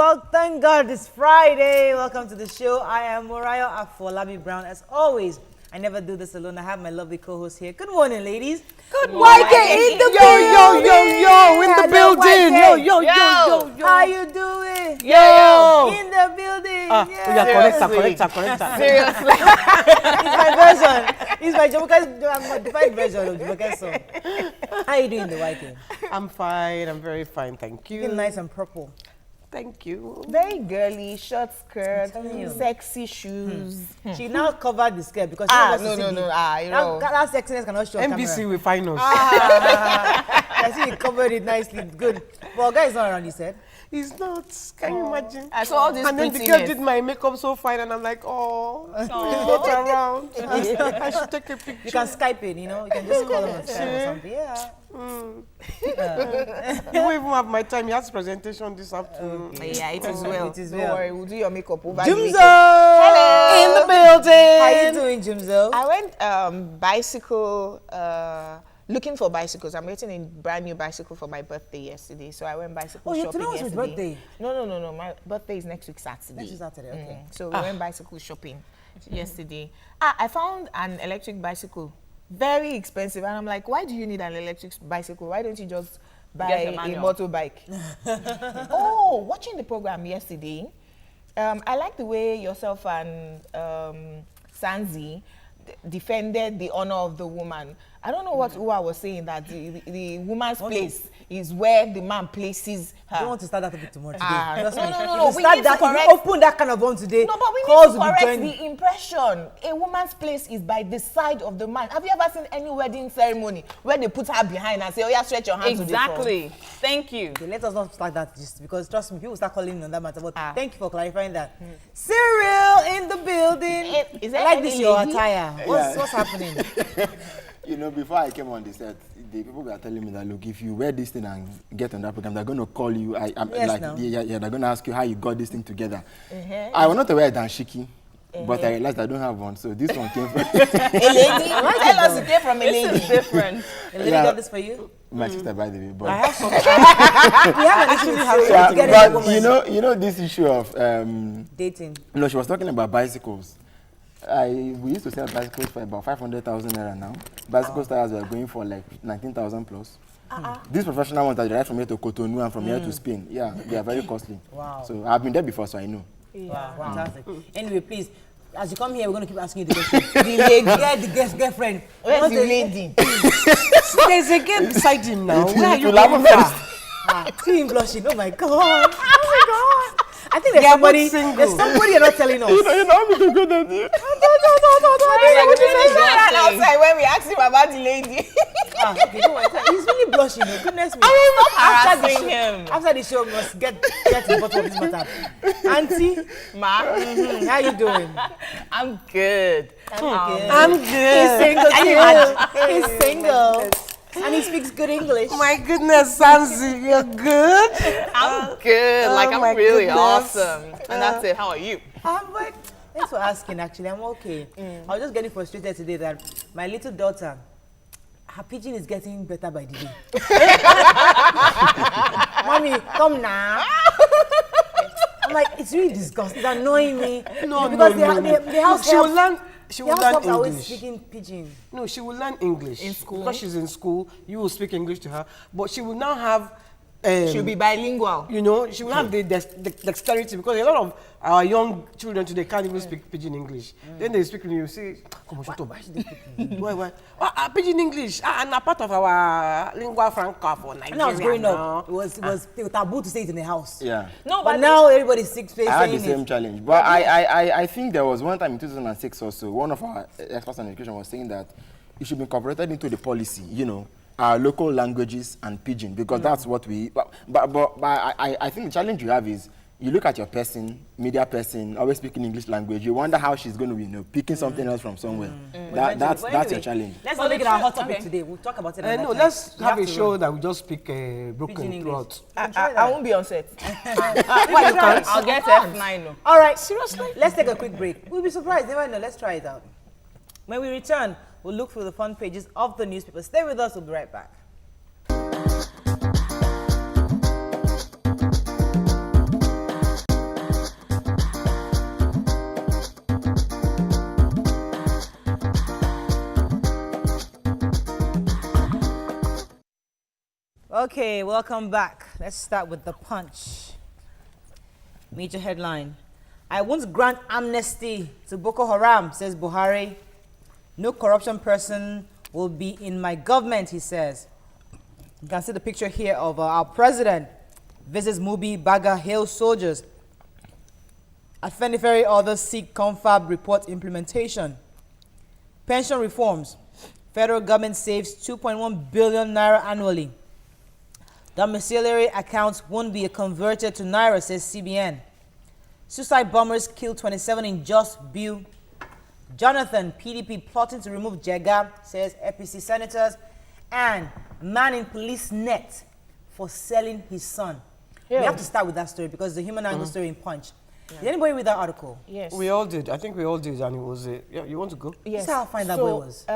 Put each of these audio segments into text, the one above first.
Well, thank God it's Friday. Welcome to the show. I am Moriah Afolabi Brown. As always, I never do this alone. I have my lovely co-host here. Good morning, ladies. Good morning. in the Yo, in the building. Yo. How you doing? Yo. In the building. Correct. Seriously. It's my version. It's my Jamaica's modified version of Jamaica's song. How you doing, the YK? I'm fine. I'm very fine. Thank you. Looking nice and purple. Thank you. Very girly, short skirt, telling you. sexy shoes. She now covered the skirt because No. You know. that sexiness cannot show on NBC camera. will find us. I see you covered it nicely. Good. Well, guys not around, you said. He's not. Can you imagine? I saw all this And then the girl did my makeup so fine, and I'm like, oh, he's not around. I should take a picture. You can Skype it, you know. You can just call him on Skype or something. Yeah. You won't even have my time. He has presentation this afternoon. Yeah, it is well. It is Don't well. worry, we'll do your makeup over Jumzo! the Hello. In the building. How you doing, Jumzo? I went bicycle, looking for bicycles. I'm getting a brand new bicycle for my birthday yesterday. So I went bicycle shopping today was yesterday. your birthday? No. My birthday is next week Saturday. Next week Saturday, okay. So we went bicycle shopping yesterday. I found an electric bicycle, very expensive. And I'm like, why do you need an electric bicycle? Why don't you just buy a motorbike? Watching the program yesterday, I like the way yourself and Sanzi defended the honor of the woman. I don't know what Uwa was saying, that the woman's place is where the man places her. I don't want to start that topic tomorrow today. Trust me. No. If you start that, if you open that kind of one today, No, but we calls need to will be correct joining. the impression. A woman's place is by the side of the man. Have you ever seen any wedding ceremony where they put her behind and say, oh yeah, stretch your hands to the front? Exactly. Thank you. Okay, let us not start that just because trust me, people start calling me on that matter. But thank you for clarifying that. Cyril in the building. Is there I like any this your lady? attire. What's happening? You know, before I came on the set, the people were telling me that, look, if you wear this thing and get on that program, they're going to call you. Yes, no. They're going to ask you how you got this thing together. I was not aware than Shiki, but I realized I don't have one. So this one came from A lady? Tell us it came from a lady. This is different. A lady got this for you? my sister, by the way. But I have some. We have an issue with getting a but woman. you know this issue of Dating. no, she was talking about bicycles. We used to sell bicycles for about 500,000 naira now. Bicycle tires were going for like 19,000 plus. These professional ones that drive from here to Cotonou and from here to Spain, yeah, they are very costly. Wow. So I've been there before, so I know. Wow, fantastic. Anyway, please, as you come here, we're going to keep asking you the question. The lady, get the girlfriend. Where's the lady? There's a girl beside him now. Where are you laugh going first. for? See him blushing. Oh my God. Oh my God. I think there's somebody. There's somebody you're not telling us. You know me to go there. No. Ran outside when we asked him about the lady. Okay, don't worry. He's really blushing. Oh, goodness me. Harassing him. After the show, we must get to the bottom of this matter. Auntie, how you doing? I'm good. I'm good. He's single too. He's single. And he speaks good English. My goodness, Sanzi, you're good? I'm good. oh my I'm really goodness. awesome. And that's it. How are you? But thanks for asking, actually. I'm okay. I was just getting frustrated today that my little daughter, her pidgin is getting better by the day. Mommy, come now. I'm like, it's really disgusting. It's annoying me. No, because no. the house She will helps. learn. She will The learn house helps are always English. speaking pidgin. No, she will learn English In school? because she's in school. You will speak English to her, but she will now have. She'll be bilingual. You know, she will have the dexterity because a lot of our young children today can't even speak pidgin English. Then they speak and you say, "Come on, shut up." Why? Pidgin English, and a part of our lingua franca for Nigeria. When I was growing now. up, it was taboo to say it in the house. Yeah. No, But now everybody's sick face I had the saying same it. challenge. But I think there was one time in 2006 or so, one of our experts on education was saying that it should be incorporated into the policy, you know, our local languages and pidgin, because that's what we, but I think the challenge you have is, you look at your person, media person, always speaking English language, you wonder how she's going to be, you know, picking something else from somewhere. That's your challenge. Let's not make it our hot topic today. We'll talk about it another No, time. let's We have a to show run. that we just speak broken Pidgin English. throughout. I won't be on set. I'll get F9. No. All right, seriously? Let's take a quick break. We'll be surprised. Never know. Let's try it out. When we return, we'll look through the front pages of the newspaper. Stay with us. We'll be right back. Okay, welcome back. Let's start with the punch. Major headline. I won't grant amnesty to Boko Haram, says Buhari. No corruption person will be in my government, he says. You can see the picture here of our president visits Mubi, Baga, hails soldiers. Afenifere others seek confab report implementation. Pension reforms. Federal government saves 2.1 billion naira annually. Domiciliary accounts won't be converted to naira, says CBN. Suicide bombers kill 27 in Just Bill. Jonathan, PDP plotting to remove Jega, says APC senators. And man in police net for selling his son. Yeah. We have to start with that story because the human angle story in Punch. Yeah. Did anybody read that article? Yes. We all did. I think we all did, and it was yeah. You want to go? Yes. This is how fine that boy was.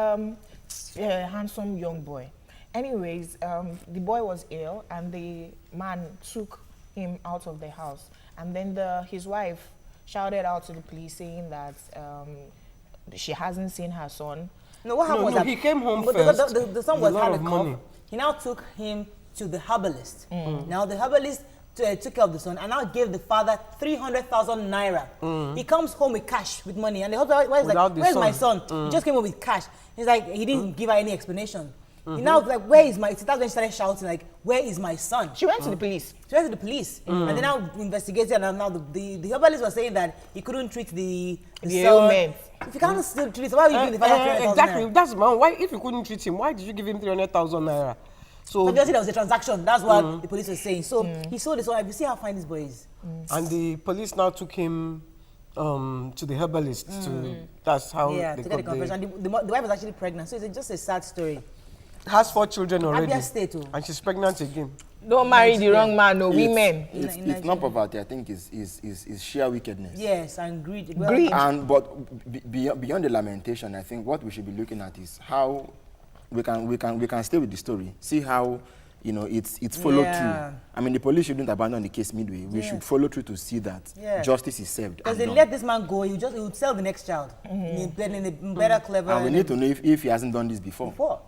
Yeah, handsome young boy. Anyways, the boy was ill, and the man took him out of the house. And then his wife shouted out to the police saying that she hasn't seen her son. No, what happened was that he came home but first. The son was with a lot had a of cough. money. He now took him to the herbalist. Now the herbalist took care of the son and now gave the father 300,000 naira. He comes home with cash, with money, and the husband is like, "Where's my son?" He just came home with cash. He's like, he didn't give her any explanation. He now was like, "Where is my?" That's when she started shouting like, "Where is my son?" She went to the police. She went to the police, and they now investigated, and now the herbalist was saying that he couldn't treat the son. ailment. If you can't still treat it, why are you giving the father 300,000 Exactly. naira? That's man. Why, if you couldn't treat him, why did you give him 300,000 naira? So But just there was a transaction. That's what the police were saying. So he sold his son. You see how fine this boy is. and the police now took him to the herbalist. That's how Yeah, they to get the got confession. And the wife was actually pregnant, so it's just a sad story. has 4 children already. Abia State, oh. And she's pregnant again. Don't marry the wrong man, no women. It's not poverty. I think is sheer wickedness. Yes, and greed. Greed. And but beyond the lamentation, I think what we should be looking at is how we can stay with the story. See how it's followed Yeah. through. I mean, the police shouldn't abandon the case midway. We should follow through to see that justice is served. Because and they done. let this man go, he would sell the next child in a better, clever. And we need to know if he hasn't done this before.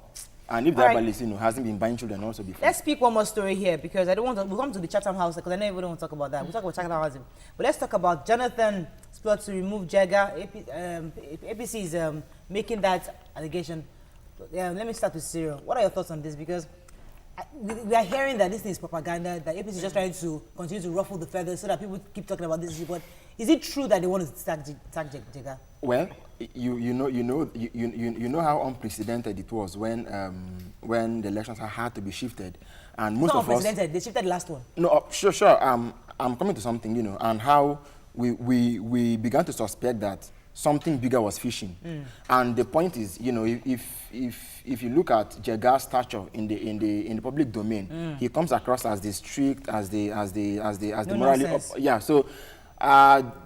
And if the All right. herbalist, hasn't been buying children also before. Let's speak one more story here because I don't want to. We'll come to the Chatham House because I know everyone want to talk about that. We'll talk about Chatham House. But let's talk about Jonathan's plot to remove Jega. APC is making that allegation. Let me start with Cyril. What are your thoughts on this? Because we are hearing that this thing is propaganda, that APC is just trying to continue to ruffle the feathers so that people keep talking about this issue. But is it true that they want to tag Jega? Well, you know how unprecedented it was when the elections had to be shifted, and most It's not of us. unprecedented. They shifted the last one. No, sure. I'm coming to something, and how we began to suspect that something bigger was fishing, and the point is, if you look at Jega's stature in the public domain, he comes across as the strict, as the morally nonsense. So.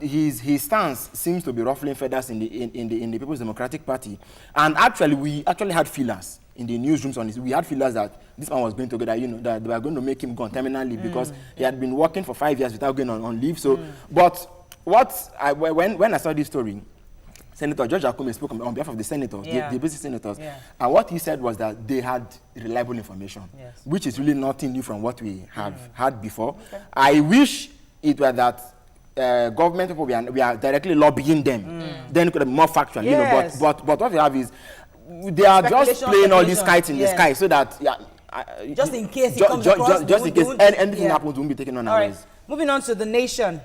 His stance seems to be ruffling feathers in the People's Democratic Party, and actually we had feelers in the newsrooms on this. We had feelers that this man was going to get that they were going to make him go on terminally because he had been working for 5 years without going on leave. So, but when I saw this story, Senator George Akume spoke on behalf of the senators, the basic senators, and what he said was that they had reliable information, which is really nothing new from what we have had before. Okay. I wish it were that government people, we are directly lobbying them, then it could be more factual, but what we have is they are just playing all these kites in the sky so that just in case it comes across, just in case anything happens, won't be taken on our ways. Moving on to the nation.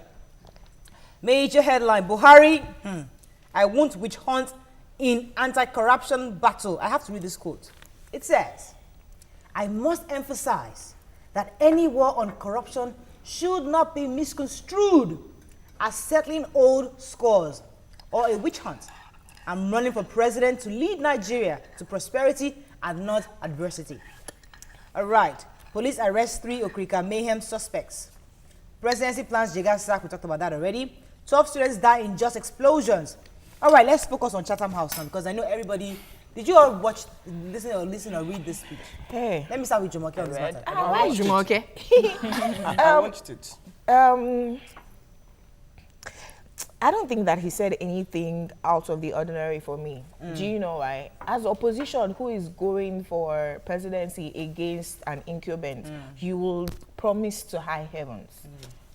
Major headline: Buhari, I won't witch hunt in anti-corruption battle. I have to read this quote. It says, "I must emphasize that any war on corruption should not be misconstrued as settling old scores or a witch hunt. I'm running for president to lead Nigeria to prosperity and not adversity." All right. Police arrest 3 Okrika mayhem suspects. Presidency plans Jega sack. We talked about that already. 12 students die in just explosions. All right, let's focus on Chatham House now because I know everybody. Did you all listen or read this speech? Hey. Let me start with Jumoke on this matter. Why is Jumoke? I watched it. I don't think that he said anything out of the ordinary for me. Do you know why? As opposition who is going for presidency against an incumbent, you will promise to high heavens.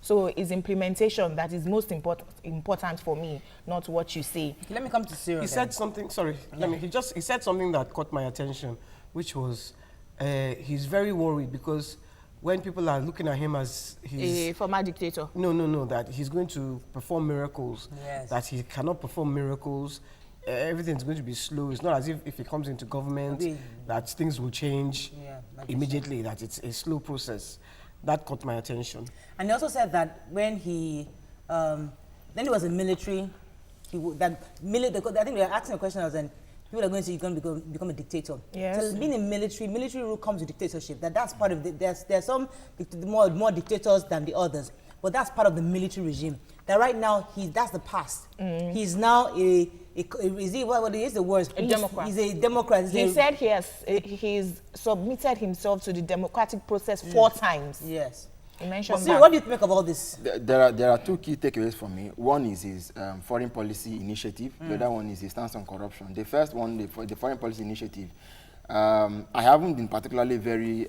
So it's implementation that is most important for me, not what you say. Let me come to Cyril. He said something, sorry, he said something that caught my attention, which was he's very worried because when people are looking at him as A former dictator. No, that he's going to perform miracles, Yes. that he cannot perform miracles, everything's going to be slow. It's not as if he comes into government, that things will change immediately, that it's a slow process. That caught my attention. And he also said that when then he was in military, I think they were asking a question, people are going to say you're going to become a dictator. Yes. So being in military rule comes with dictatorship. That's part of there's some more dictators than the others, but that's part of the military regime. That right now that's the past. He's now what is the word? A Democrat. He's a Democrat. He said he's submitted himself to the democratic process 4 times. Yes. He mentioned Cyril, that. what do you make of all this? There are 2 key takeaways for me. One is his foreign policy initiative. The other one is his stance on corruption. The first one, the foreign policy initiative, I haven't been particularly very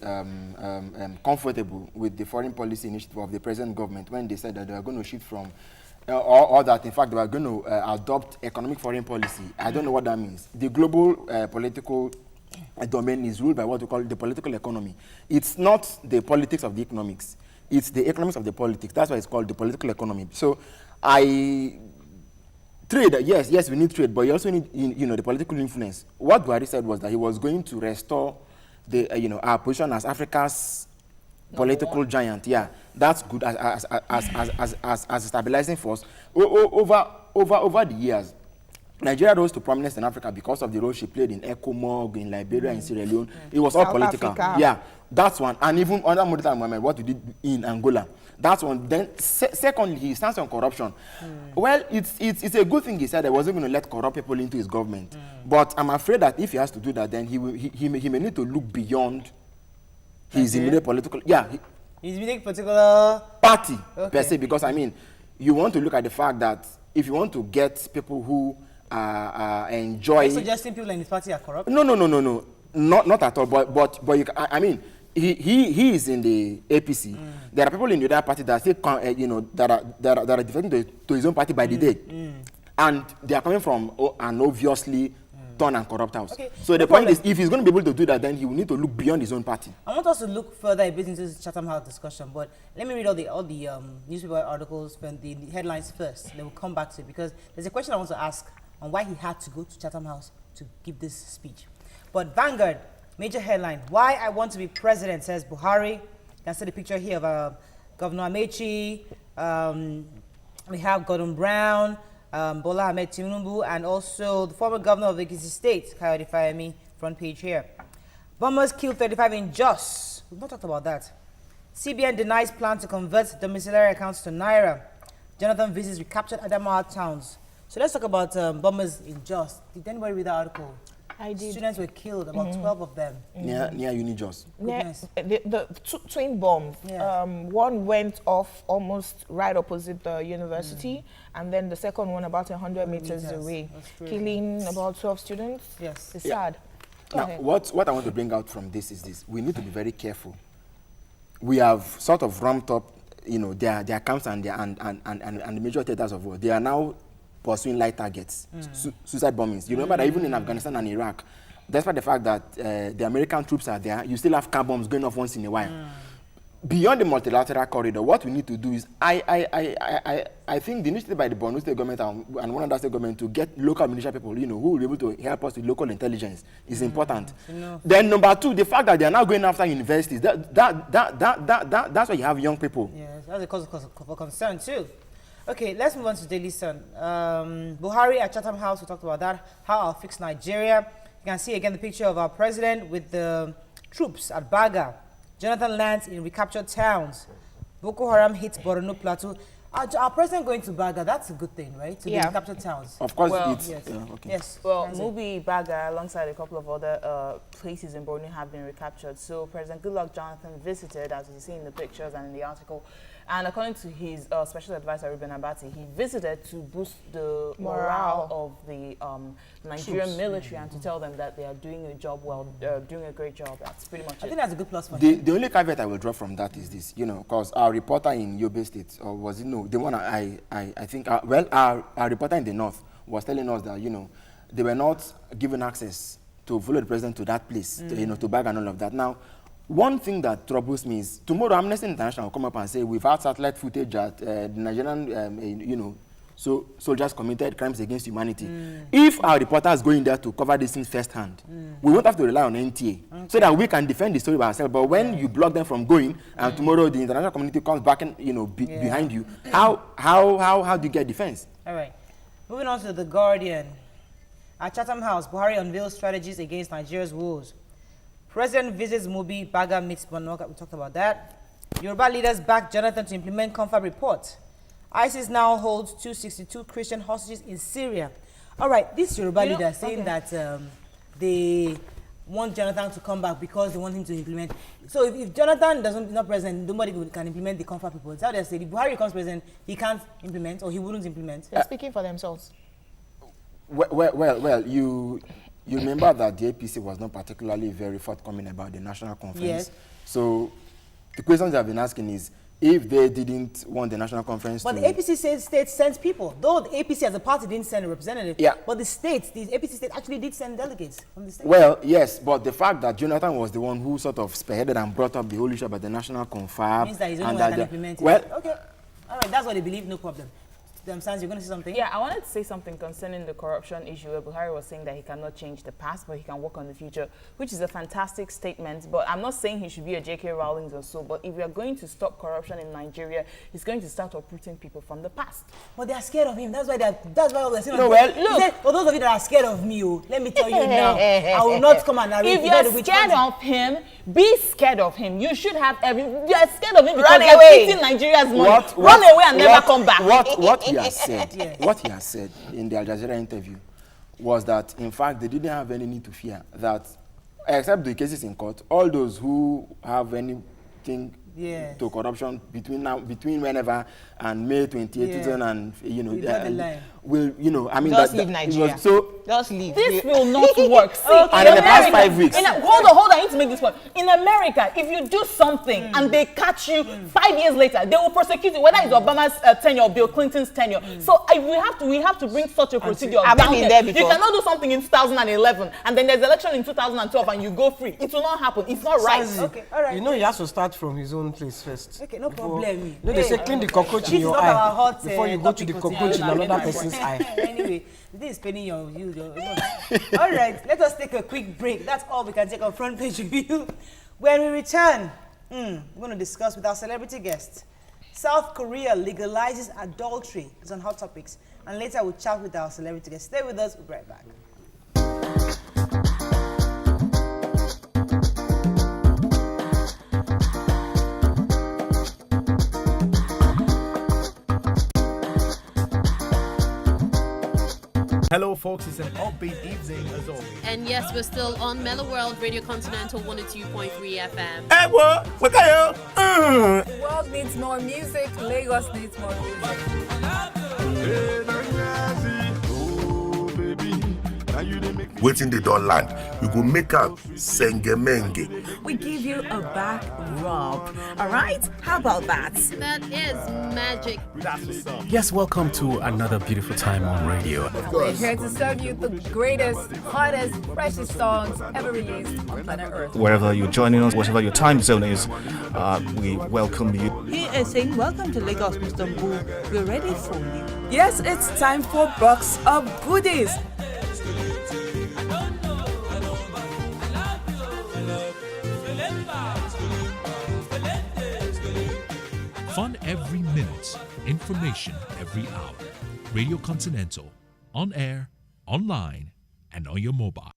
comfortable with the foreign policy initiative of the present government when they said that they were going to shift from, or that in fact they were going to adopt economic foreign policy. I don't know what that means. The global political domain is ruled by what we call the political economy. It's not the politics of the economics. It's the economics of the politics. That's why it's called the political economy. So trade, yes, we need trade, but you also need, the political influence. What Buhari said was that he was going to restore our position as Africa's political giant. Yeah, that's good as a stabilizing force. Over the years, Nigeria rose to prominence in Africa because of the role she played in ECOMOG, in Liberia, in Sierra Leone. It was all South political. Africa. Yeah, that's one. And even under Murtala Mohammed, what we did in Angola, that's one. Then, secondly, he stands on corruption. Well, it's a good thing he said he wasn't going to let corrupt people into his government. But I'm afraid that if he has to do that, then he may need to look beyond his immediate political. Yeah, His immediate particular party per se, because I mean, you want to look at the fact that if you want to get people who enjoy. Are you suggesting people in his party are corrupt? No, not at all. But I mean, he is in the APC. There are people in the other party that still, that are defending to his own party by the day, and they are coming from an obviously torn and corrupt house. Okay. So the point is, if he's going to be able to do that, then he will need to look beyond his own party. I want us to look further a bit into this Chatham House discussion, but let me read all the newspaper articles from the headlines first. Then we'll come back to it because there's a question I want to ask on why he had to go to Chatham House to give this speech. But Vanguard, major headline, why I want to be president, says Buhari. You can see the picture here of Governor Amechi. We have Gordon Brown, Bola Ahmed Tinubu, and also the former governor of Ekiti State, Kayode Fayemi, front page here. Bombers killed 35 in Jos. We've not talked about that. CBN denies plan to convert domiciliary accounts to Naira. Jonathan visits recaptured Adamawa towns. So let's talk about bombers in Jos. Did anybody read that article? I did. Students were killed, about 12 of them. Near Uni Jos. The twin bombs. Yeah. One went off almost right opposite the university, and then the second one about 100 meters away, killing about 12 students. Yes. It's sad. Now, what I want to bring out from this is this. We need to be very careful. We have sort of ramped up, their camps and the major theaters of war. They are now pursuing light targets, suicide bombings. You remember that even in Afghanistan and Iraq, despite the fact that the American troops are there, you still have car bombs going off once in a while. Beyond the multilateral corridor, what we need to do is, I think the initiative by the Borno State government and one other state government to get local militia people, who will be able to help us with local intelligence is important. Then number 2, the fact that they are now going after universities, that's why you have young people. Yes, that's a cause of concern too. Okay, let's move on to Daily Sun. Buhari at Chatham House, we talked about that. How I'll fix Nigeria. You can see again the picture of our president with the troops at Baga. Jonathan lands in recaptured towns. Boko Haram hits Borno Plateau. Our president going to Baga, that's a good thing, right? To the recaptured towns. Of course, Yes. Okay. Yes. Well, Mubi, Baga, alongside a couple of other places in Borno have been recaptured. So President Goodluck Jonathan visited, as you see in the pictures and in the article, And according to his special advisor, Ruben Abati, he visited to boost the morale of the Nigerian military and to tell them that they are doing a job well, doing a great job. That's pretty much it. I think that's a good plus for him. The only caveat I will draw from that is this, because our reporter in Yobe State, or was it no, the one I think, our reporter in the north was telling us that, they were not given access to follow the president to that place, to bag and all of that. Now, one thing that troubles me is tomorrow Amnesty International will come up and say we've had satellite footage at the Nigerian, soldiers committed crimes against humanity. If our reporters go in there to cover these things firsthand, we won't have to rely on NTA so that we can defend the story by ourselves. But when you block them from going, and tomorrow the international community comes back and behind you, how do you get defense? All right, moving on to The Guardian. At Chatham House, Buhari unveils strategies against Nigeria's woes. President visits Mubi, Baga meets Bonoka. We talked about that. Yoruba leaders back Jonathan to implement confab report. ISIS now holds 262 Christian hostages in Syria. All right, this Yoruba leader saying that they want Jonathan to come back because they want him to implement. So if Jonathan is not present, nobody can implement the confab report. That's how they say. If Buhari becomes president, he can't implement or he wouldn't implement. They're speaking for themselves. Well, you remember that the APC was not particularly very forthcoming about the national conference. Yes. So the questions I've been asking is, if they didn't want the national conference but the APC state sends people. Though the APC as a party didn't send a representative, but the APC state actually did send delegates from the state. Well, yes, but the fact that Jonathan was the one who sort of spearheaded and brought up the whole issue about the national confab means that he's the only one that can implement it. Well, okay. All right, that's what they believe, no problem. Sans, you're going to say something? Yeah, I wanted to say something concerning the corruption issue where Buhari was saying that he cannot change the past, but he can work on the future, which is a fantastic statement. But I'm not saying he should be a J.K. Rowling or so, but if we are going to stop corruption in Nigeria, he's going to start uprooting people from the past. But they are scared of him. That's why all they're saying. No, well, look. For those of you that are scared of me, let me tell you now, I will not come and narrate. If you're scared of him, be scared of him. You should have you're scared of him because you're eating Nigeria's money. Run away and never come back. What he has said, what he has said in the Al Jazeera interview was that, in fact, they didn't have any need to fear that, except the cases in court, all those who have anything to corruption between whenever and May 28th, and will I mean, just leave Nigeria. Just leave. This will not work. See, and in the past 5 weeks. Hold on, I need to make this point. In America, if you do something and they catch you 5 years later, they will prosecute you, whether it's Obama's tenure or Bill Clinton's tenure. So we have to bring such a procedure down here. You cannot do something in 2011 and then there's election in 2012 and you go free. It will not happen. It's not right. Okay, all right. He has to start from his own place first. Okay, no problem. They say clean the cockroach in your eye before you go to the cockroach in another person's eye. Anyway, this is spending your all right, let us take a quick break. That's all we can take on Front Page Review. When we return, we're going to discuss with our celebrity guest. South Korea legalizes adultery. It's on Hot Topics. And later we'll chat with our celebrity guest. Stay with us. We'll be right back. Hello folks, it's an upbeat evening as always. And yes, we're still on Mellow World Radio Continental 102.3 FM. Hey, what? What the hell? The world needs more music, Lagos needs more music. Waiting the door land, you go make up sengemenge. We give you a back rub. All right? How about that? That is magic. That's what's up. Yes, welcome to another beautiful time on radio. We're here to serve you the greatest, hottest, freshest songs ever released on planet Earth. Wherever you're joining us, whatever your time zone is, we welcome you. He is saying, welcome to Lagos, Mr. Mbu. We're ready for you. Yes, it's time for Box of Goodies. Fun every minute, information every hour. Radio Continental, on air, online, and on your mobile.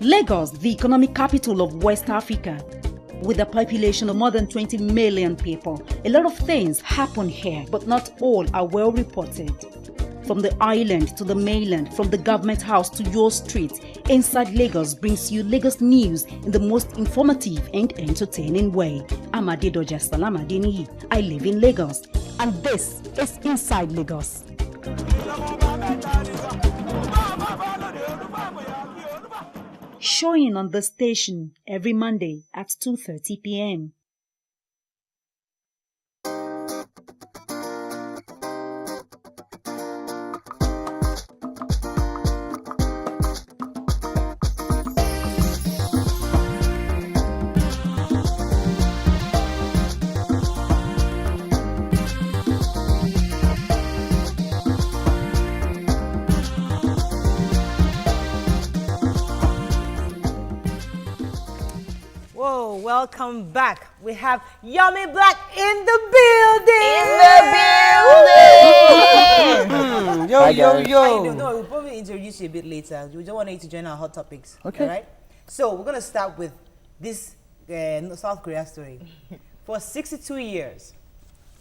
Lagos, the economic capital of West Africa. With a population of more than 20 million people, a lot of things happen here, but not all are well reported. From the island to the mainland, from the government house to your street, Inside Lagos brings you Lagos news in the most informative and entertaining way. I'm Adedoja Salamadini. I live in Lagos, and this is Inside Lagos. Showing on the station every Monday at 2:30 p.m. Whoa, welcome back. We have Yummy Black in the building. Yo, yo, yo. No, we'll probably introduce you a bit later. We just want you to join our hot topics. Okay. All right? So we're going to start with this South Korea story. For 62 years,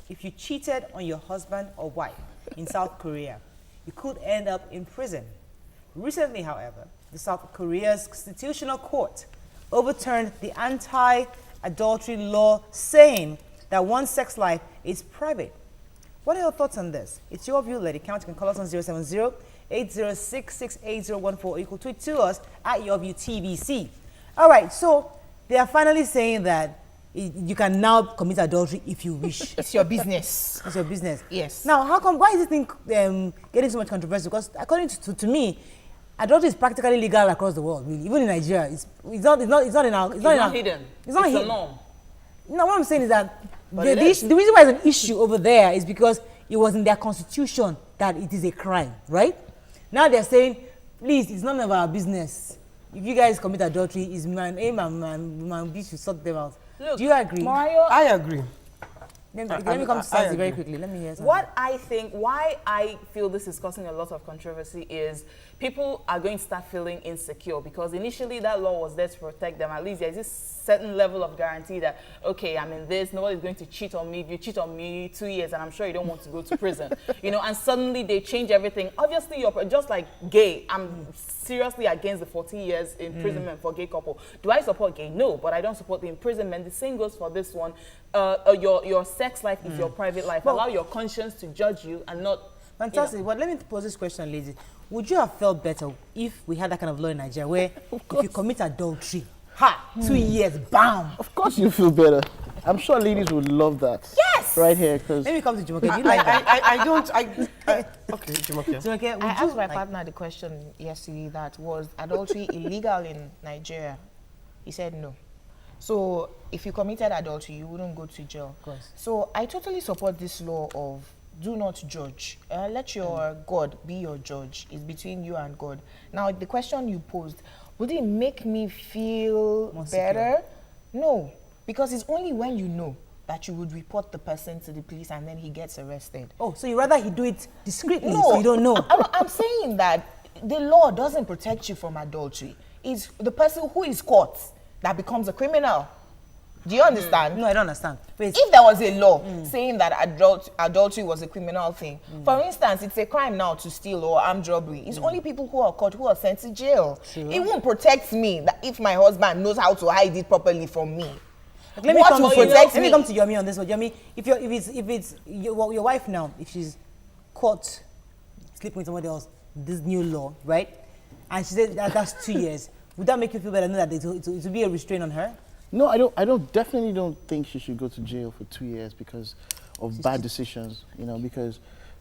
if you cheated on your husband or wife in South Korea, you could end up in prison. Recently, however, the South Korea's Constitutional Court overturned the anti-adultery law, saying that one's sex life is private. What are your thoughts on this? It's your view, Lady Count. You can call us on 070-806-68014, or you can tweet to us at YourViewTVC. All right, so they are finally saying that you can now commit adultery if you wish. It's your business. It's your business. Yes. Now, why is this thing getting so much controversy? Because according to me, adultery is practically legal across the world. Really. Even in Nigeria, it's not hidden. It's not hidden. It's not hidden. A norm. No, what I'm saying is that the reason why it's an issue over there is because it was in their constitution that it is a crime, right? Now they're saying, please, it's none of our business. If you guys commit adultery, it's my aim and my we should sort them out. Look, do you agree? Mario, I agree. Let me come to Sansi very quickly. Let me hear something. what I think, why I feel this is causing a lot of controversy is people are going to start feeling insecure, because initially that law was there to protect them. At least there's this certain level of guarantee that, okay, I'm in this, nobody's going to cheat on me. If you cheat on me 2 years, and I'm sure you don't want to go to prison. You know, and suddenly they change everything. Obviously, you're just like gay. I'm seriously against the 14 years imprisonment for gay couple. Do I support gay? No, but I don't support the imprisonment. The same goes for this one. Your sex life is your private life. Allow your conscience to judge you and not. Fantastic. You know. But let me pose this question, ladies. Would you have felt better if we had that kind of law in Nigeria, where if you commit adultery, 2 years, bam? Of course you feel better. I'm sure ladies would love that. Yes! Right here, because... Let me come to Jumoke. Do you like that? Okay, Jumoke. Jumoke, I asked my partner the question yesterday that was adultery illegal in Nigeria. He said no. So if you committed adultery, you wouldn't go to jail. Of course. So I totally support this law of do not judge. Let your God be your judge. It's between you and God. Now, the question you posed, would it make me feel better? No, because it's only when you know that you would report the person to the police and then he gets arrested. Oh, so you rather he do it discreetly No, so you don't know? I'm saying that the law doesn't protect you from adultery. It's the person who is caught that becomes a criminal. Do you understand? No, I don't understand. Wait. If there was a law saying that adultery was a criminal thing, for instance, it's a crime now to steal or armed robbery. It's only people who are caught who are sent to jail. True. It won't protect me that if my husband knows how to hide it properly from me. Let me come to Yomi on this one. Yomi, if it's your wife now, if she's caught sleeping with somebody else, this new law, right? And she said that's 2 years. Would that make you feel better? Know that it will be a restraint on her? No, I definitely don't think she should go to jail for 2 years because of bad decisions, you know, because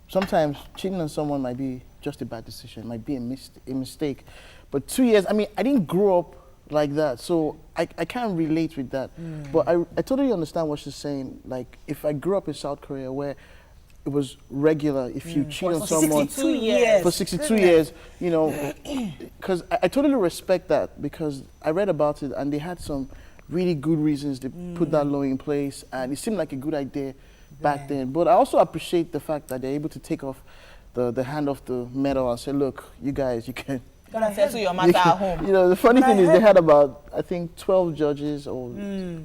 sometimes cheating on someone might be just a bad decision, might be a mistake. But 2 years, I mean, I didn't grow up like that, so I can't relate with that. But I totally understand what she's saying. Like, if I grew up in South Korea where it was regular, if you cheat on someone 62 years. For 62 years, you know, because I totally respect that, because I read about it and they had some really good reasons to put that law in place, and it seemed like a good idea back then. But I also appreciate the fact that they're able to take off the hand off the metal and say, look, you guys, you can settle your matter at home. You know, the funny thing is they had about, I think, 12 judges or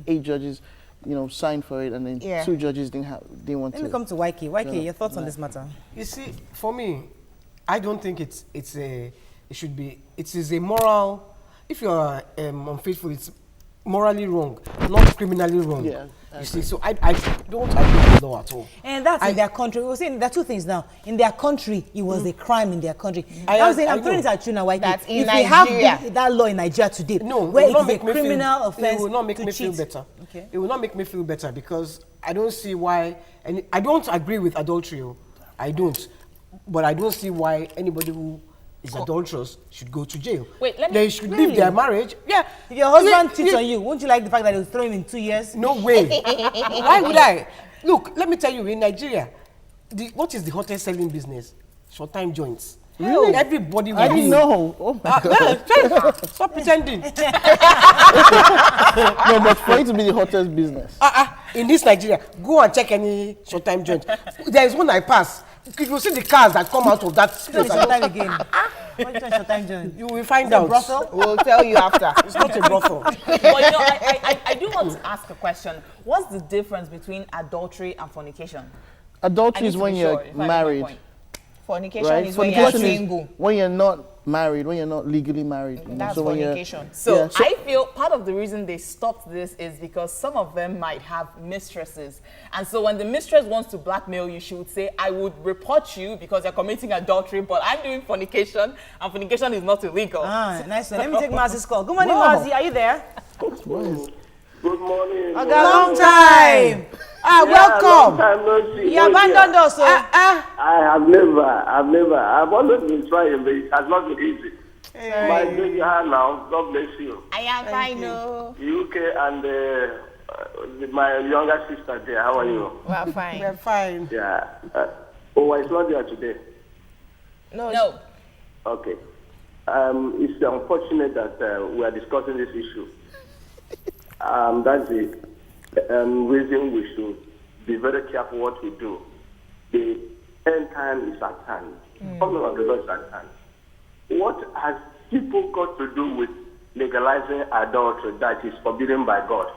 8 judges, you know, signed for it, and then 2 judges didn't want to. Let me come to YK. YK, your thoughts on this matter? You see, for me, I don't think it should be. It is a moral. If you are unfaithful, it's morally wrong, not criminally wrong. Yeah. You see, so I don't agree with the law at all. And that's in their country. We were saying there are two things now. In their country, it was a crime in their country. I'm throwing it at you now. That's in if Nigeria. we have that law in Nigeria today, where it is a criminal offense, it will not make me feel better. Okay. It will not make me feel better because I don't see why. And I don't agree with adultery. I don't. But I don't see why anybody who is adulterous should go to jail. Wait, they should leave their marriage. Yeah. If your husband cheats on you, won't you like the fact that they'll throw him in 2 years? No way. Why would I? Look, let me tell you, in Nigeria, what is the hottest selling business? Short-time joints. Really? Everybody will I didn't know. Oh my God. Stop pretending. No, but for it to be the hottest business. In this Nigeria, go and check any short-time joint. There is one I pass. If you see the cars that come out of that place, short-time again. What is short-time joint? You will find out. Brothel? We'll tell you after. It's not a brothel. But I do want to ask a question. What's the difference between adultery and fornication? Adultery is when you're married. Fornication right? is when you're single. When you're not married, when you're not legally married. That's so fornication. So I feel part of the reason they stopped this is because some of them might have mistresses. And so when the mistress wants to blackmail you, she would say, I would report you because you're committing adultery, but I'm doing fornication, and fornication is not illegal. Nice one. Let me take Mazi's call. Good morning, Mazi. Are you there? Good morning. Long time. Welcome. Long time no see. You abandoned us, so. I've always been trying, but it has not been easy. Hey. My baby now, God bless you. I am fine, no. UK and my younger sister there, how are you? We're fine. We're fine. Yeah. It's not there today. No. Okay. It's unfortunate that we are discussing this issue. That's the reason we should be very careful what we do. The end time is at hand. Coming of the Lord is at hand. What has people got to do with legalizing adultery that is forbidden by God?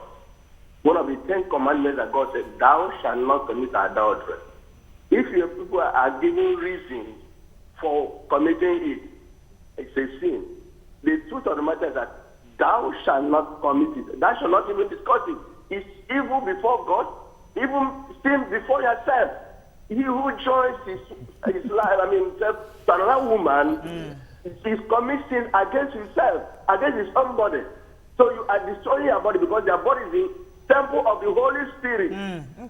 One of the 10 commandments that God said, thou shalt not commit adultery. If your people are giving reasons for committing it, it's a sin. The truth of the matter is that thou shalt not commit it. Thou shalt not even discuss it. It's evil before God, even sin before yourself. He who joins his life, to another woman, is committing against himself, against his own body. So you are destroying your body because your body is the temple of the Holy Spirit.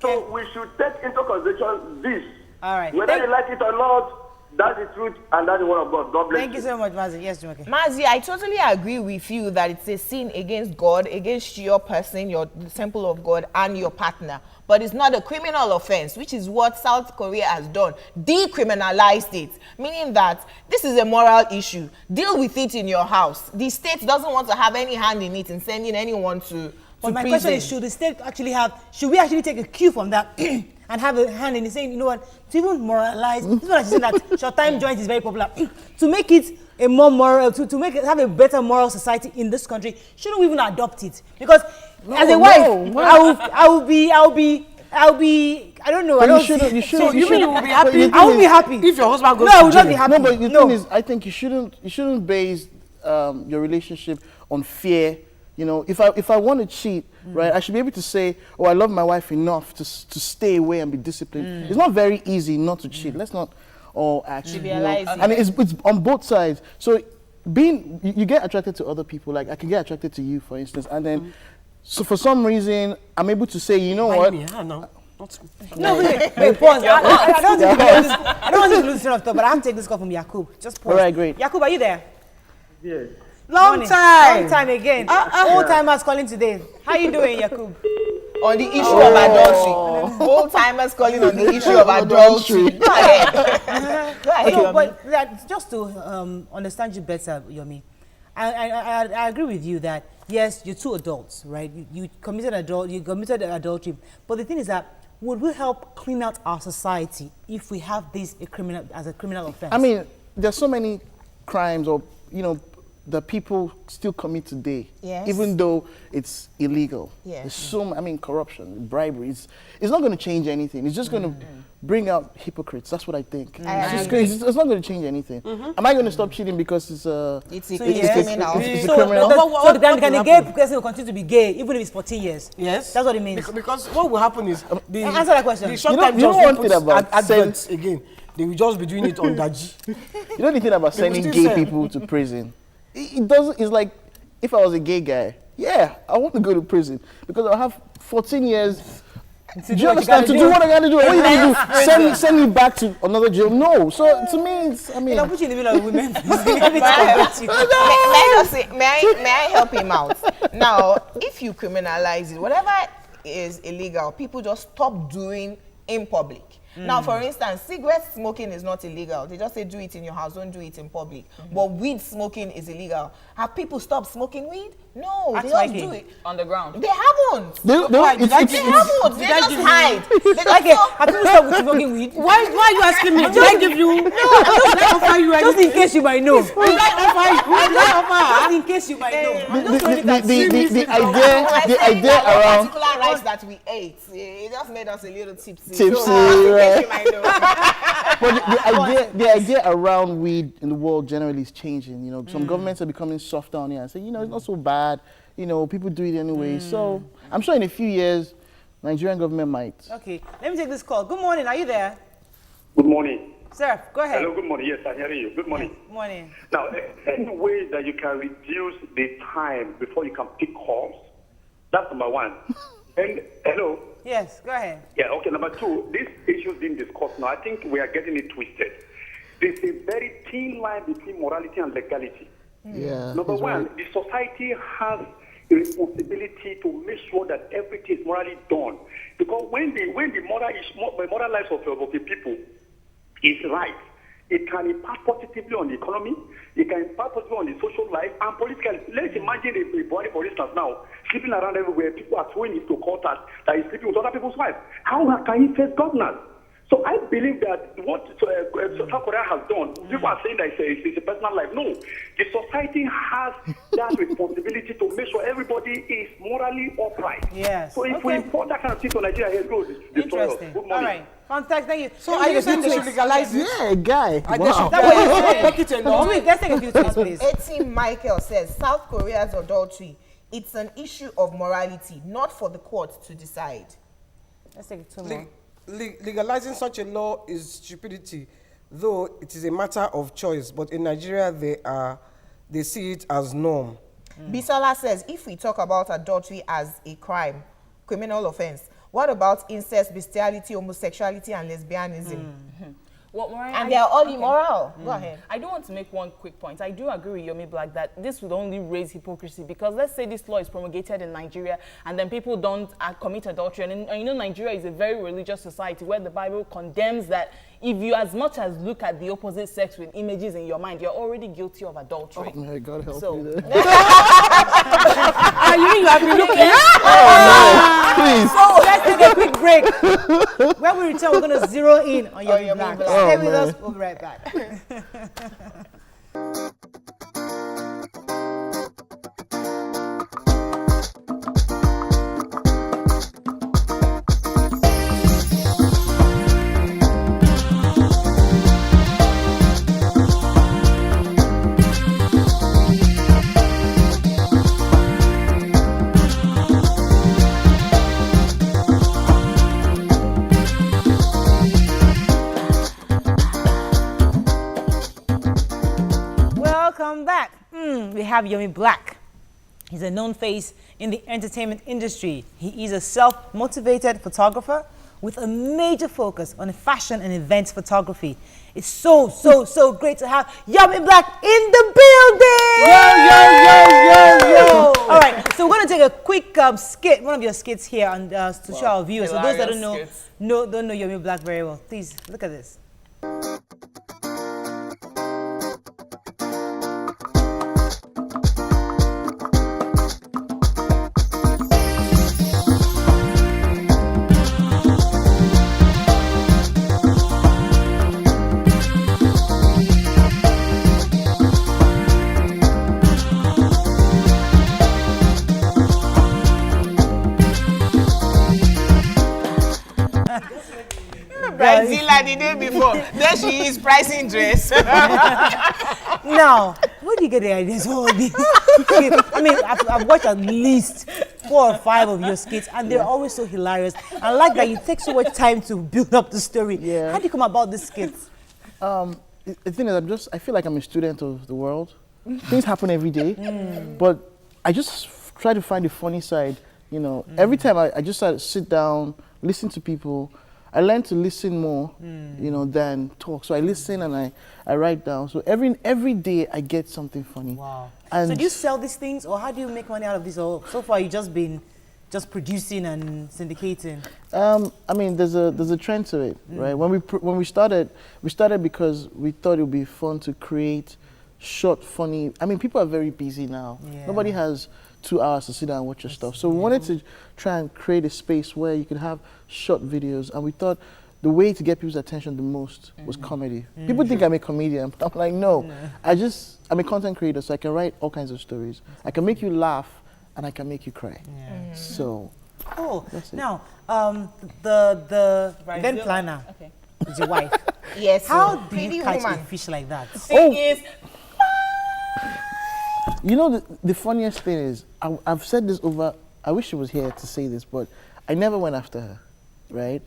So we should take into consideration this. All right. Whether you like it or not, that's the truth and that's the word of God. God bless you. Thank you so much, Mazi. Yes, Jumoke. Mazi, I totally agree with you that it's a sin against God, against your person, the temple of God, and your partner. But it's not a criminal offense, which is what South Korea has done. Decriminalized it, meaning that this is a moral issue. Deal with it in your house. The state doesn't want to have any hand in it in sending anyone to But my prison. question is, should the state actually should we actually take a cue from that and have a hand in it saying, you know what, to even moralize, this is what I'm saying, that short-time joint is very popular, to make it a more moral, to make it have a better moral society in this country, shouldn't we even adopt it? Because as a wife, I'll be, I don't know. But you shouldn't. So you mean you will be happy? I won't be happy. If your husband goes no, I to will jail. not be happy. No, but the thing is, I think you shouldn't base your relationship on fear. You know, if I want to cheat, right, I should be able to say, oh, I love my wife enough to stay away and be disciplined. It's not very easy not to cheat. Let's not all actually, and it's on both sides. So you get attracted to other people. Like I can get attracted to you, for instance, and then so for some reason I'm able to say, you know what? No, wait, pause. I don't want to lose train of thought, but I have to take this call from Yakub. Just pause. All right, great. Yakub, are you there? Yes. Long time again. Old timers calling today. How you doing, Yakub? On the issue of adultery. Old timers calling on the issue of adultery. Go ahead. Go ahead. So, but just to understand you better, Yomi, I agree with you that yes, you're two adults, right? You committed adultery, but the thing is that would we help clean out our society if we have this as a criminal offense? I mean, there's so many crimes or that people still commit today, Yes. even though it's illegal. Yes. There's so, I mean, corruption, bribery. It's not going to change anything. It's just going to bring out hypocrites. That's what I think. It's not going to change anything. Am I going to stop cheating because it's a criminal? So can the gay person will continue to be gay even if it's 14 years? Yes. That's what it means. Because what will happen is answer that question. The short-time you know one thing about adverts again. They will just be doing it on Daji. You know the thing about sending gay people to prison? It doesn't. It's like if I was a gay guy, yeah, I want to go to prison because I'll have 14 years. Do you understand? To do what I got to do. What are you going to do? Send me back to another jail? No. So to me, it's, I mean, I'm putting in the middle of women. May I help him out? Now, if you criminalize it, whatever is illegal, people just stop doing in public. Now, for instance, cigarette smoking is not illegal. They just say do it in your house, don't do it in public. But weed smoking is illegal. Have people stopped smoking weed? No, they just do it on the ground. They haven't. They haven't. They just hide. Have people stopped smoking weed? Why are you asking me? Did I give you? No, just in case you might know. Just in case you might know. The idea around particular rice that we ate, it just made us a little tipsy. But the idea around weed in the world generally is changing. You know, some governments are becoming softer on it and saying, you know, it's not so bad. You know, people do it anyway. So I'm sure in a few years, Nigerian government might. Okay, let me take this call. Good morning. Are you there? Good morning. Sir, go ahead. Hello, good morning. Yes, I'm hearing you. Good morning. Good morning. Now, any way that you can reduce the time before you can pick calls, that's number one. And hello? Yes, go ahead. Yeah, okay. Number two, this issue is being discussed now. I think we are getting it twisted. There's a very thin line between morality and legality. Yeah. Number one, the society has a responsibility to make sure that everything is morally done. Because when the moral lives of the people is right, it can impact positively on the economy, it can impact positively on the social life, and politically. Let's imagine a boy, for instance, now, sleeping around everywhere, people are throwing it to court that he's sleeping with other people's wives. How can he face governance? So I believe that what South Korea has done, people are saying that it's a personal life. No, the society has that responsibility to make sure everybody is morally upright. Yes. So if we import that kind of thing to Nigeria, here goes. Interesting. All right. Fantastic. Thank you. So are you saying they should legalize it? Yeah, guy. Wow. Let's take a few tweets, please. 18 Michael says, South Korea's adultery, it's an issue of morality, not for the court to decide. Let's take two more. Legalizing such a law is stupidity, though it is a matter of choice. But in Nigeria, they see it as norm. Bisola says, if we talk about adultery as a crime, criminal offense, what about incest, bestiality, homosexuality, and lesbianism? Well, Mariah, and they are all immoral. Go ahead. I do want to make one quick point. I do agree with Yomi Black that this would only raise hypocrisy because let's say this law is promulgated in Nigeria and then people don't commit adultery. And you know, Nigeria is a very religious society where the Bible condemns that if you as much as look at the opposite sex with images in your mind, you're already guilty of adultery. Oh my God, help me there. You have been looking. Please. So let's take a quick break. When we return, we're going to zero in on your Black. Stay with us. We'll be right back. Welcome back. We have Yomi Black. He's a known face in the entertainment industry. He is a self-motivated photographer with a major focus on fashion and events photography. It's so great to have Yomi Black in the building! Yo! All right, so we're going to take a quick skit, one of your skits here on, to show our viewers. So those that don't know Yomi Black very well, please look at this. dealer the day before. There she is pricing dress. Now, where do you get the ideas for all these? I mean, I've watched at least 4 or 5 of your skits, and they're always so hilarious. I like that you take so much time to build up the story. Yeah. How do you come about these skits? The thing is, I feel like I'm a student of the world. Things happen every day, but I just try to find the funny side. You know, every time I just sit down, listen to people. I learn to listen more, you know, than talk. So I listen and I write down. So every day I get something funny. Wow. And so do you sell these things, or how do you make money out of this? Or so far you just been producing and syndicating? I mean, there's a trend to it, right? When we started because we thought it would be fun to create short, funny. I mean, people are very busy now. Yeah. Nobody has 2 hours to sit down and watch your stuff. So we wanted to try and create a space where you could have short videos, and we thought the way to get people's attention the most was comedy. People think I'm a comedian, but I'm like, no. I'm a content creator, so I can write all kinds of stories. I can make you laugh, and I can make you cry. So, that's it. Now, the event planner is your wife. Yes. How do you catch a fish like that? Is you know, the funniest thing is, I've said this over, I wish she was here to say this, but I never went after her, right?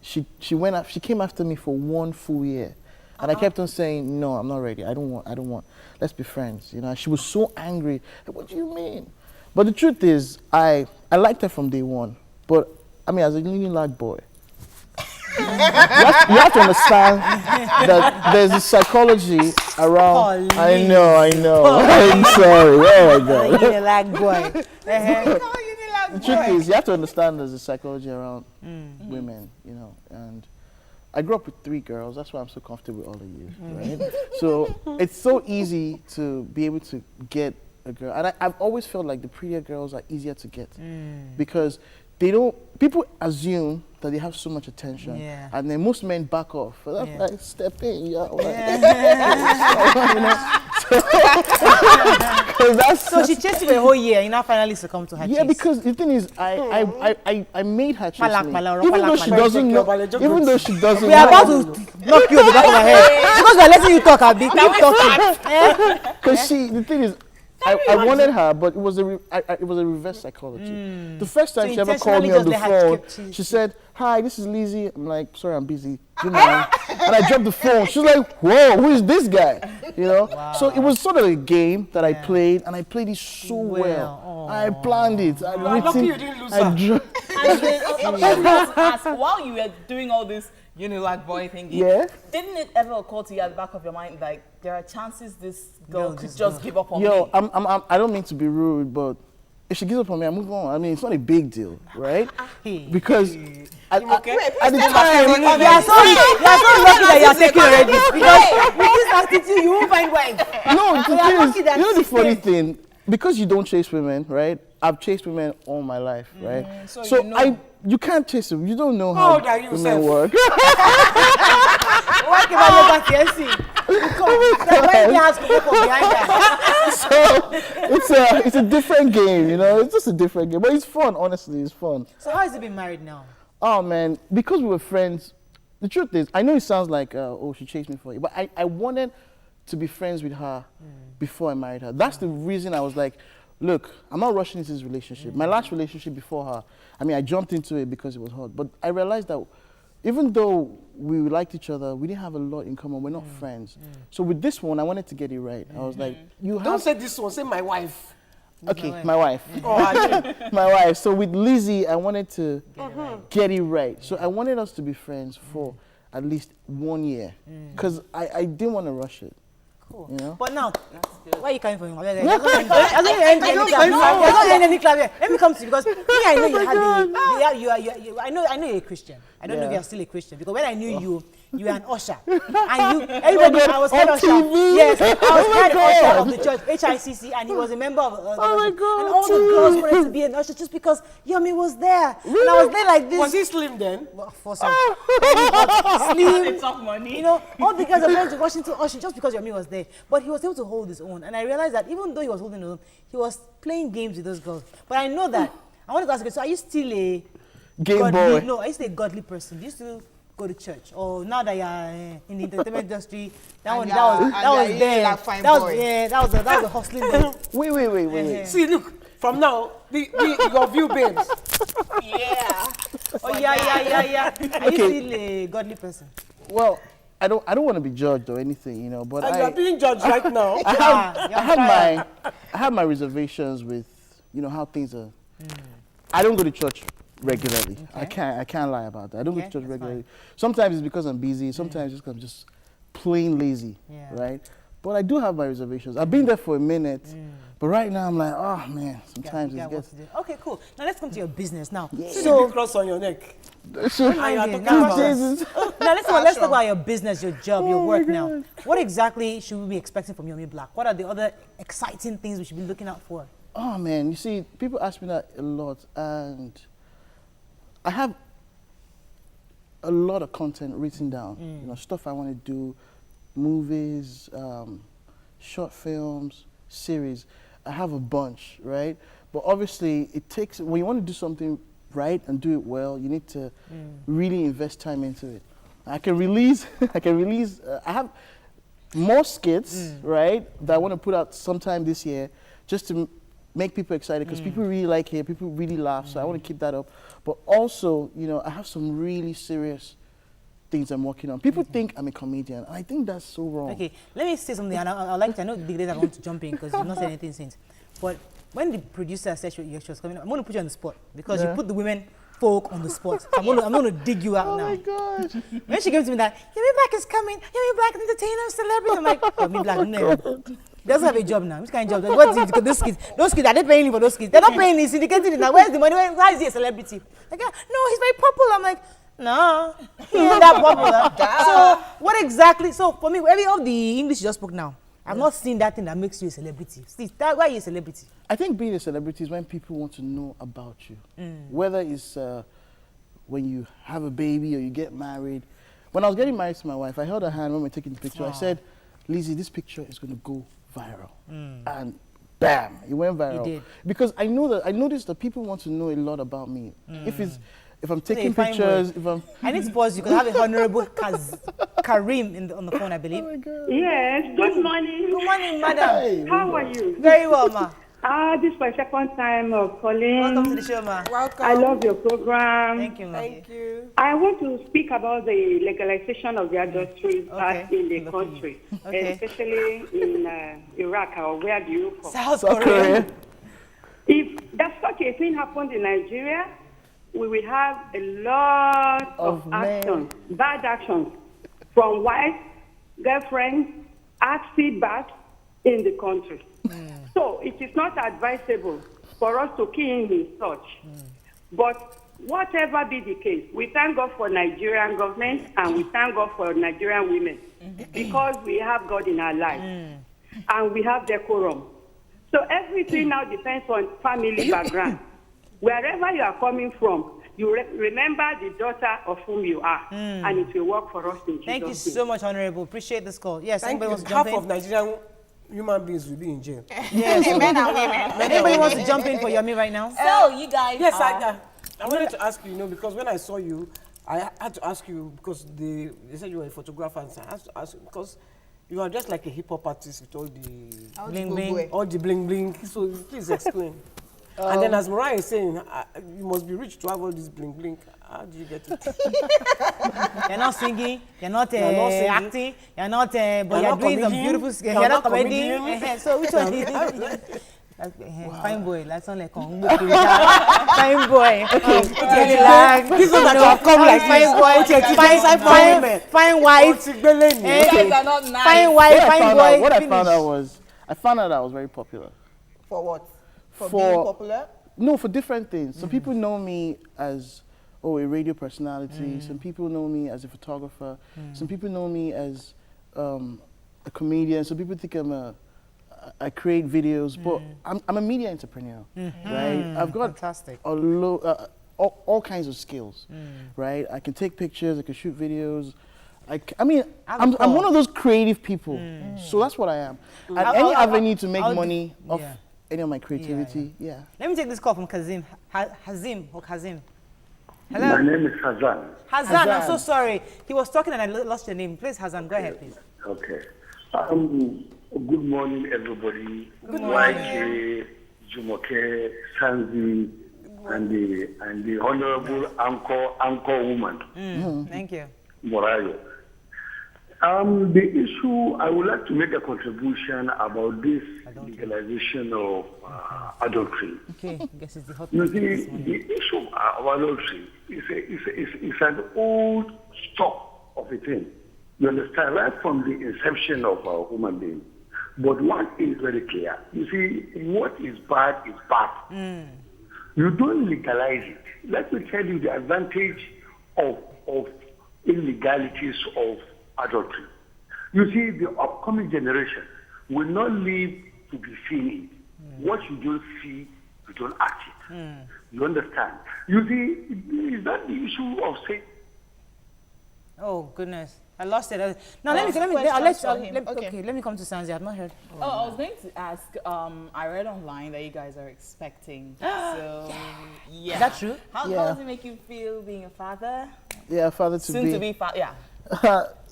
She came after me for 1 full year. And I kept on saying, no, I'm not ready. I don't want. Let's be friends. You know, she was so angry. Like, what do you mean? But the truth is, I liked her from day one. But, I mean, as a Unilag boy, you have to understand that there's a psychology around. I know. I'm sorry. Oh my God. Unilag boy. The truth is, you have to understand there's a psychology around women, you know. And I grew up with 3 girls. That's why I'm so comfortable with all of you, right? So it's so easy to be able to get a girl. And I've always felt like the prettier girls are easier to get because people assume that they have so much attention, and then most men back off. Like, step in, So she chased you a whole year, and now finally succumbed to her chase. Yeah, because the thing is, I made her chase me. Even though she doesn't know. We are about to knock you over the back of her head because we are letting you talk, Abi. Keep talking. Because the thing is, I wanted her, but it was a reverse psychology. The first time she ever called me on the phone, she said, "Hi, this is Lizzie." I'm like, "Sorry, I'm busy." You know? And I dropped the phone. She was like, "Whoa, who is this guy?" You know. Wow. So it was sort of a game that I played, and I played it so well. I planned it. Lucky you didn't lose her. While you were doing all this Unilag boy thing, didn't it ever occur to you at the back of your mind, like, there are chances this girl could just give up on me? I don't mean to be rude, but if she gives up on me, I move on. I mean, it's not a big deal, right? Because at the time, you are so lucky that you are taking already. Because with this attitude, you won't find wife. No, the thing is, you know the funny thing, because you don't chase women, right? I've chased women all my life, right? So you can't chase them. You don't know how women work. What about your back? So it's a different game, you know. It's just a different game, but it's fun. Honestly, it's fun. So how has it been married now? Oh man, because we were friends. The truth is, I know it sounds like she chased me for it, but I wanted to be friends with her before I married her. That's the reason I was like, look, I'm not rushing into this relationship. My last relationship before her, I mean, I jumped into it because it was hot, but I realized that even though we liked each other, we didn't have a lot in common. We're not friends. So with this one, I wanted to get it right. I was like, Don't say this one, say my wife. Okay, my wife. My wife. So with Lizzie, I wanted to get it right. So I wanted us to be friends for at least 1 year because I didn't want to rush it. Cool. You know? But now, why are you coming from him? There's not any club here. Let me come to you because I know you had I know you're a Christian. I don't know if you're still a Christian because when I knew you, you were an usher. And everybody, I was head usher. Yes, I was head usher of the church, HICC, and he was a member of oh my God, and all the girls wanted to be an usher just because Yomi was there. Really? And I was there like this. Was he slim then? Well, for some. Slim. It's off money. You know, all the girls are going to rush into usher just because Yomi was there. But he was able to hold his own. And I realized that even though he was holding his own, he was playing games with those girls. But I know that. I wanted to ask you, so are you still a game boy? No, are you still a godly person? Do you still go to church? Or now that you're in the entertainment industry, that was you're there. like fine That boy. was the hustling day. Wait. See, look, from now, your view, babes. Yeah. Oh yeah. Are you still a godly person? Well, I don't want to be judged or anything, you know, but And you're being judged right now. I have my reservations with, you know, how things are. I don't go to church regularly. Okay. I can't lie about that. I don't go to church regularly. Sometimes it's because I'm busy. Sometimes it's because I'm just plain lazy, right? But I do have my reservations. I've been there for a minute, but right now I'm like, oh man, sometimes it gets. Okay, cool. Now let's come to your business now. So, cross on your neck. Now let's talk about your business, your job, your work now. What exactly should we be expecting from Yomi Black? What are the other exciting things we should be looking out for? Oh man, you see, people ask me that a lot, and I have a lot of content written down. You know, stuff I want to do, movies, short films, series. I have a bunch, right? But obviously, it takes, when you want to do something right and do it well, you need to really invest time into it. I can release, I have more skits, right, that I want to put out sometime this year, just to make people excited, because people really like it, people really laugh, so I want to keep that up. But also, you know, I have some really serious things I'm working on. People think I'm a comedian, and I think that's so wrong. Okay, let me say something, and I like to, I know the days I want to jump in, because you've not said anything since. But when the producer said she was coming, I'm going to put you on the spot, because you put the women folk on the spot. So I'm going to dig you out now. Oh my God. When she gave to me that, Yomi Black is coming, Yomi Black entertainer, celebrity, I'm like, Yomi Black, no. He doesn't have a job now. Which kind of job? What is it? Those kids, are they paying him for those kids? They're not paying him, syndicating it now. Where's the money? Why is he a celebrity? Like, no, he's very popular. I'm like, no, he ain't that popular. So what exactly? So for me, every of the English you just spoke now, I've not seen that thing that makes you a celebrity. See, why are you a celebrity? I think being a celebrity is when people want to know about you. Whether it's when you have a baby or you get married. When I was getting married to my wife, I held her hand when we were taking the picture. I said, Lizzie, this picture is going to go viral. And bam, it went viral. You did. Because I noticed that people want to know a lot about me. If I'm taking pictures, I need to pause you because I have a honorable Karim on the phone, I believe. Oh my God. Yes, good morning. Good morning, madam. Hey. How are you? Very well, ma. This is my second time of calling. Welcome to the show, ma. Welcome. I love your program. Thank you, ma. Thank you. I want to speak about the legalization of the adultery in the country, especially in Iraq, or where do you come? South Korea. If that such a thing happened in Nigeria, we will have a lot of action, bad actions, from wives, girlfriends, as feedback in the country. So it is not advisable for us to key in such. But whatever be the case, we thank God for Nigerian government and we thank God for Nigerian women because we have God in our life and we have decorum. So everything now depends on family background. Wherever you are coming from, you remember the daughter of whom you are, and it will work for us in Jesus' name. Thank you so much, Honorable. Appreciate this call. Yes, Thank anybody you. wants to jump Half in? of Nigerian human beings will be in jail. Yes. Men and women. Anybody wants to jump in for Yomi right now? So you guys Yes, I wanted to ask you, because when I saw you, I had to ask you because they said you were a photographer, and so I had to ask you because you are just like a hip hop artist with all the bling bling. So please explain. And then as Mariah is saying, you must be rich to have all this bling bling. How do you get it? You're not singing, you're not acting, you're not, but you're doing some beautiful skills. You're not comedian. So which one is it? Fine boy, that's not like fine boy. This one that you have come like fine boy, fine wife. Fine wife, fine boy. What I found out was, I was very popular. For what? For being popular? No, for different things. Some people know me as a radio personality. Some people know me as a photographer. Some people know me as a comedian. Some people think I create videos, but I'm a media entrepreneur, right? I've got all kinds of skills, right? I can take pictures, I can shoot videos. I'm one of those creative people, so that's what I am. And any avenue to make money off any of my creativity, Let me take this call from Kazim. Hazim or Kazim. Hello? My name is Hazan. Hazan, I'm so sorry. He was talking and I lost your name. Please, Hazan, go ahead, please. Okay. Good morning, everybody. Good morning. YK, Jumoke, Sanzi, and the honorable anchor woman. Thank you. Morayo. The issue, I would like to make a contribution about this legalization of adultery. Okay, I guess it's the hot You topic see, this morning. the issue of adultery is an old stock of a thing. You understand, right from the inception of a human being. But one is very clear. You see, what is bad is bad. You don't legalize it. Let me tell you the advantage of illegalities of adultery. You see, the upcoming generation will not live to be seen it. What you don't see, you don't act it. You understand? You see, is that the issue of saying? Oh, goodness. I lost it. Now, Let me come to Sanzi. I've not heard. Oh, I was going to ask, I read online that you guys are expecting. So, yeah. Is that true? How does it make you feel being a father? Yeah, father to be. Soon to be father, yeah.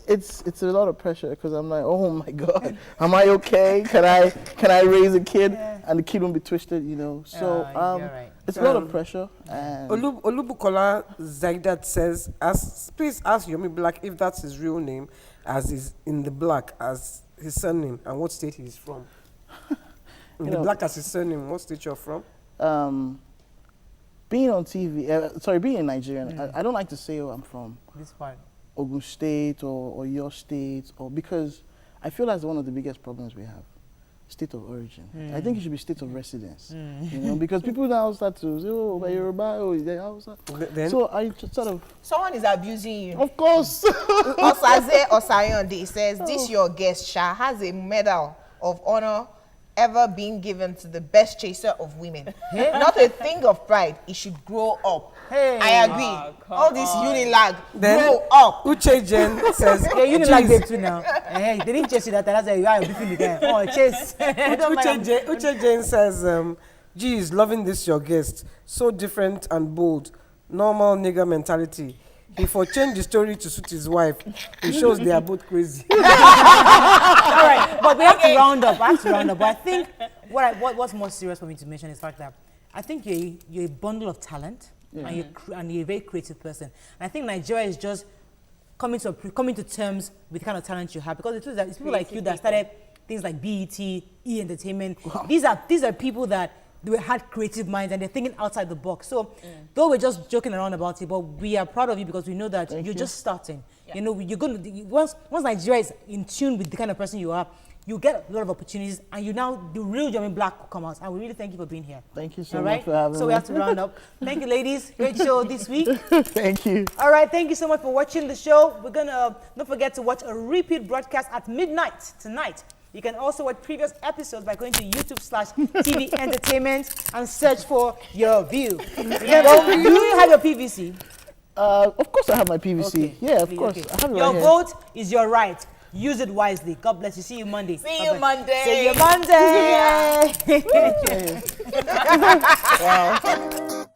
It's a lot of pressure because I'm like, oh my God, am I okay? Can I raise a kid and the kid won't be twisted, you know? So right. it's a lot of pressure. And Olubukola Zaidat says, please ask Yomi Black if that's his real name, as is in the black as his surname, and what state he's from. In the black as his surname, what state you're from? Being on TV, being in Nigeria, I don't like to say, I'm from This part. Ogun State or your state, or because I feel that's one of the biggest problems we have. State of origin. I think it should be state of residence. You know, because people now start to say, oh, but you're Yoruba, so I just sort of. Someone is abusing you. Of course. Osaze Osayonde says, this your guest, Sha, has a medal of honor ever being given to the best chaser of women. Not a thing of pride. It should grow up. I agree. All this Unilag, grow up. Uche Jen says, yeah, Unilag did too now. They didn't chase you that. That's why you are beefing the guy. Oh, chase. Uche Jen says, geez, loving this your guest. So different and bold. Normal nigger mentality. He for change the story to suit his wife. It shows they are both crazy. All right, but we have to round up. But I think what's more serious for me to mention is the fact that I think you're a bundle of talent, and you're a very creative person. And I think Nigeria is just coming to terms with the kind of talent you have, because it's people like you that started things like BET, E-Entertainment. Wow. These are people that they had creative minds and they're thinking outside the box. So though we're just joking around about it, but we are proud of you because we know that you're just starting. Yeah. You know, you're going to once Nigeria is in tune with the kind of person you are, you get a lot of opportunities, and the real Yomi Black will come out. And we really thank you for being here. Thank you so much for having me. So we have to round up. Thank you, ladies. Great show this week. Thank you. All right, thank you so much for watching the show. We're gonna don't forget to watch a repeat broadcast at midnight tonight. You can also watch previous episodes by going to YouTube/TV Entertainment and search for Your View. Do you have your PVC? Of course I have my PVC. Okay. Yeah, of course. I have it your right vote is your right. Use it wisely. God bless you. See you Monday. See you Monday. See you Monday. Yeah. Wow.